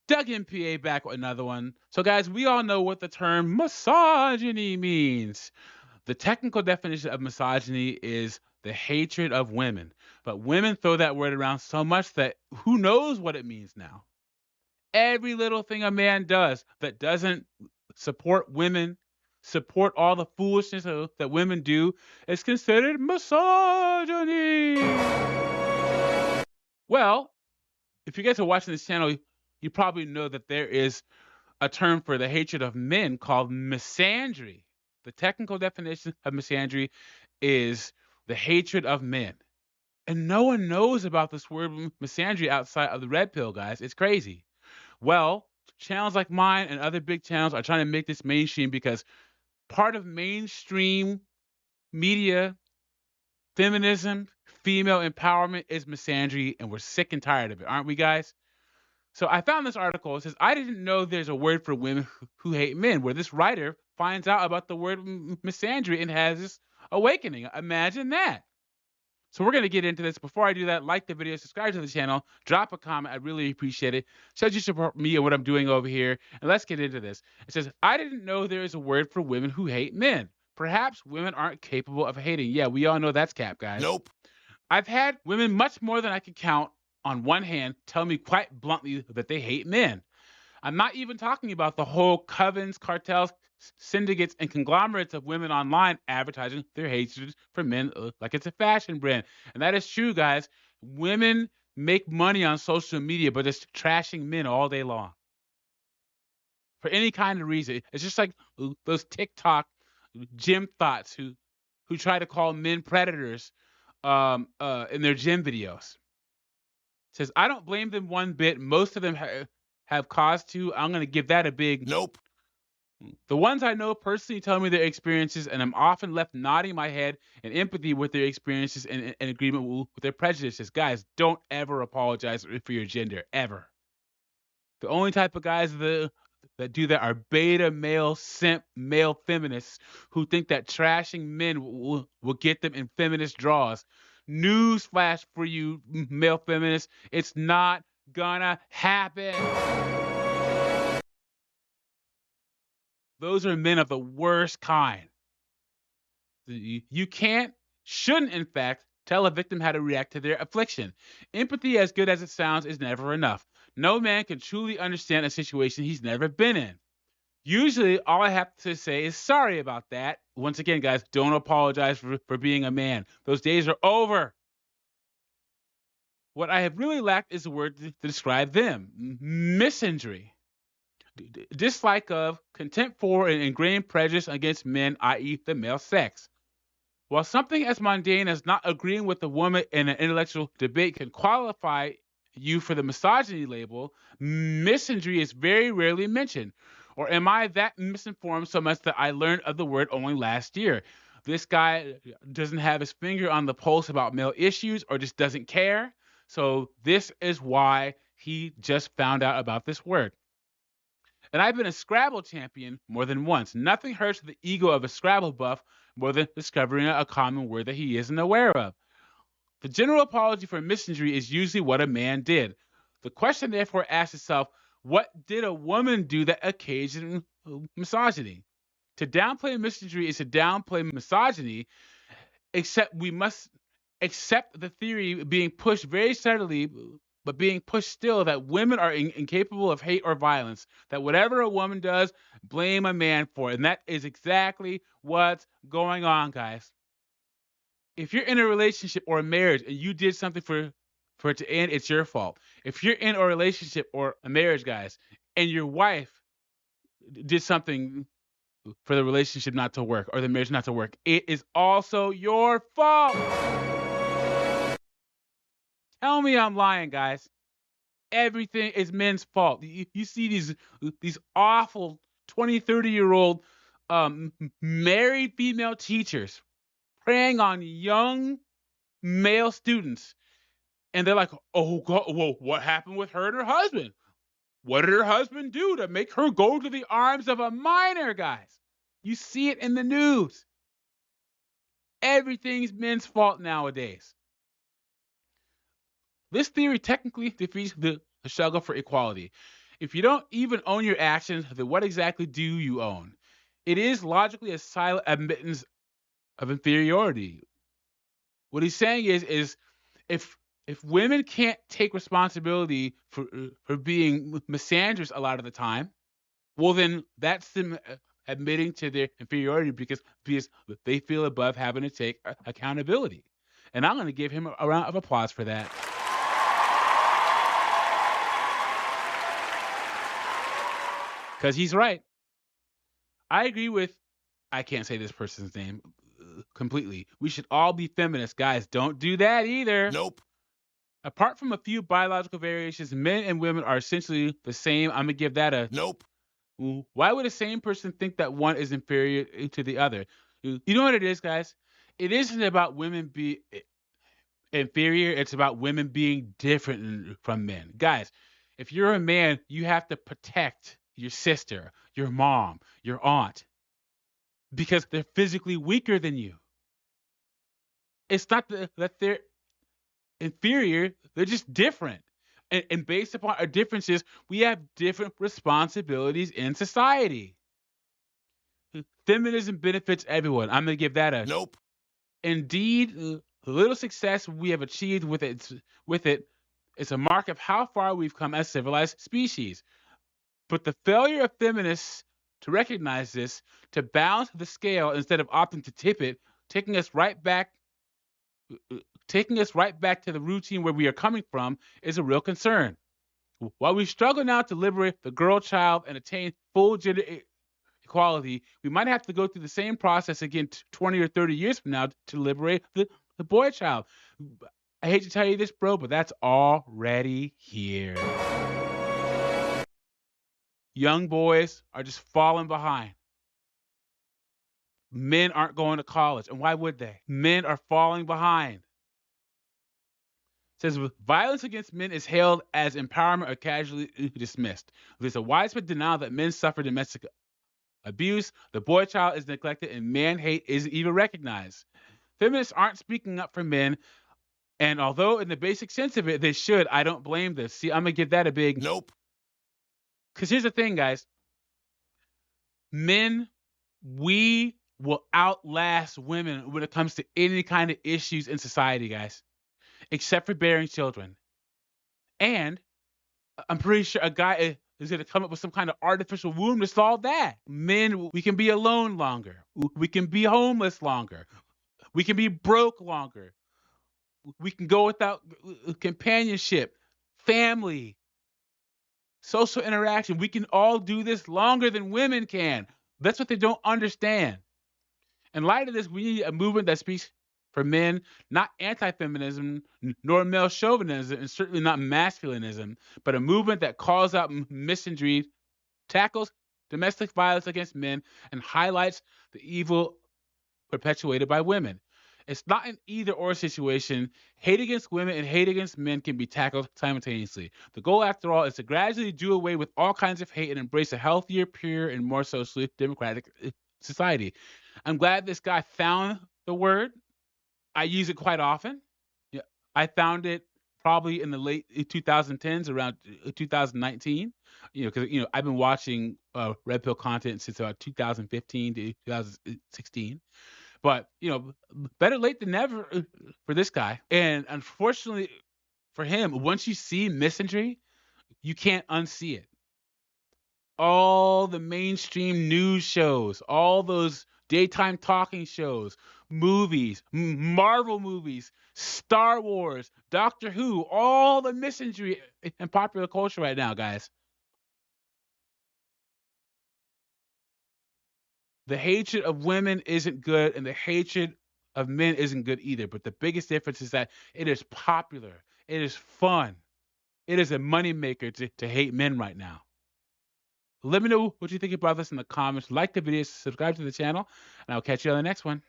Doug MPA back with another one. So, guys, we all know what the term misogyny means. The technical definition of misogyny is the hatred of women. But women throw that word around so much that who knows what it means now. Every little thing a man does that doesn't support women, support all the foolishness that women do, is considered misogyny. Well, if you guys are watching this channel, you probably know that there is a term for the hatred of men called misandry. The technical definition of misandry is the hatred of men. And no one knows about this word misandry outside of the red pill, guys. It's crazy. Well, channels like mine and other big channels are trying to make this mainstream because part of mainstream media, feminism, female empowerment is misandry, and we're sick and tired of it, aren't we, guys? So I found this article. It says, I didn't know there's a word for women who hate men, where this writer finds out about the word misandry and has this awakening. Imagine that. So we're going to get into this. Before I do that, like the video, subscribe to the channel, drop a comment. I really appreciate it. Shows you support me and what I'm doing over here. And let's get into this. It says, I didn't know there is a word for women who hate men. Perhaps women aren't capable of hating. Yeah, we all know that's cap, guys. Nope. I've had women much more than I can count on one hand tell me quite bluntly that they hate men. I'm not even talking about the whole covens, cartels, syndicates, and conglomerates of women online advertising their hatred for men like it's a fashion brand. And that is true, guys. Women make money on social media, but it's trashing men all day long for any kind of reason. It's just like those TikTok gym thoughts who try to call men predators in their gym videos. Says, I don't blame them one bit. Most of them have cause to. I'm going to give that a big Nope. The ones I know personally tell me their experiences, and I'm often left nodding my head in empathy with their experiences and in agreement with their prejudices. Guys, don't ever apologize for your gender, ever. The only type of guys that do that are beta male simp male feminists who think that trashing men will get them in feminist draws. Newsflash for you male feminists, it's not gonna happen. Those are men of the worst kind. You can't, shouldn't, in fact, tell a victim how to react to their affliction. Empathy, as good as it sounds, is never enough. No man can truly understand a situation he's never been in. Usually, all I have to say is sorry about that. Once again, guys, don't apologize for being a man. Those days are over. What I have really lacked is a word to describe them. Misandry. Dislike of, contempt for, and ingrained prejudice against men, i.e., the male sex. While something as mundane as not agreeing with a woman in an intellectual debate can qualify you for the misogyny label, misandry is very rarely mentioned. Or am I that misinformed so much that I learned of the word only last year? This guy doesn't have his finger on the pulse about male issues or just doesn't care. So this is why he just found out about this word. And I've been a Scrabble champion more than once. Nothing hurts the ego of a Scrabble buff more than discovering a common word that he isn't aware of. The general apology for misandry is usually what a man did. The question therefore asks itself, what did a woman do that occasioned misogyny? To downplay misandry is to downplay misogyny, except we must accept the theory being pushed very steadily, but being pushed still, that women are incapable of hate or violence, that whatever a woman does, blame a man for it. And that is exactly what's going on, guys. If you're in a relationship or a marriage and you did something for it to end, it's your fault. If you're in a relationship or a marriage, guys, and your wife did something for the relationship not to work or the marriage not to work, it is also your fault. Tell me I'm lying, guys. Everything is men's fault. You see these awful 20, 30-year-old married female teachers preying on young male students. And they're like, oh, God, well, what happened with her and her husband? What did her husband do to make her go to the arms of a minor, guys? You see it in the news. Everything's men's fault nowadays. This theory technically defeats the struggle for equality. If you don't even own your actions, then what exactly do you own? It is logically a silent admittance of inferiority. What he's saying is if women can't take responsibility for being misandrous a lot of the time, well then that's them admitting to their inferiority because they feel above having to take accountability. And I'm going to give him a round of applause for that because he's right. I agree with I can't say this person's name completely. We should all be feminists, guys. Don't do that either. Nope. Apart from a few biological variations, men and women are essentially the same. I'm gonna give that a Nope. Why would the same person think that one is inferior to the other? You know what it is, guys? It isn't about women being inferior. It's about women being different from men. Guys, if you're a man, you have to protect your sister, your mom, your aunt, because they're physically weaker than you. It's not that they're inferior, they're just different. And based upon our differences, we have different responsibilities in society. Feminism benefits everyone. I'm going to give that a Nope. indeed. The little success we have achieved with it is a mark of how far we've come as civilized species. But the failure of feminists to recognize this, to balance the scale instead of opting to tip it, taking us right back taking us right back to the routine where we are coming from, is a real concern. While we struggle now to liberate the girl child and attain full gender equality, we might have to go through the same process again 20 or 30 years from now to liberate the boy child. I hate to tell you this, bro, but that's already here. Young boys are just falling behind. Men aren't going to college. And why would they? Men are falling behind. Says violence against men is hailed as empowerment or casually dismissed. There's a widespread denial that men suffer domestic abuse, the boy child is neglected, and man hate isn't even recognized. Feminists aren't speaking up for men, and although in the basic sense of it, they should, I don't blame this. See, I'm going to give that a big Nope. Because here's the thing, guys. Men, we will outlast women when it comes to any kind of issues in society, guys, except for bearing children. And I'm pretty sure a guy is going to come up with some kind of artificial womb to solve that. Men, we can be alone longer. We can be homeless longer. We can be broke longer. We can go without companionship, family, social interaction. We can all do this longer than women can. That's what they don't understand. In light of this, we need a movement that speaks for men, not anti-feminism, nor male chauvinism, and certainly not masculinism, but a movement that calls out misandry, tackles domestic violence against men, and highlights the evil perpetuated by women. It's not an either-or situation. Hate against women and hate against men can be tackled simultaneously. The goal, after all, is to gradually do away with all kinds of hate and embrace a healthier, pure, and more socially democratic society. I'm glad this guy found the word. I use it quite often. Yeah, I found it probably in the late 2010s, around 2019. Because I've been watching Red Pill content since about 2015 to 2016. But better late than never for this guy. And unfortunately for him, once you see misandry, you can't unsee it. All the mainstream news shows, all those daytime talking shows, movies, Marvel movies, Star Wars, Doctor Who, all the misandry in popular culture right now, guys. The hatred of women isn't good, and the hatred of men isn't good either. But the biggest difference is that it is popular, it is fun, it is a moneymaker to hate men right now. Let me know what you think about this in the comments. Like the video, subscribe to the channel, and I'll catch you on the next one.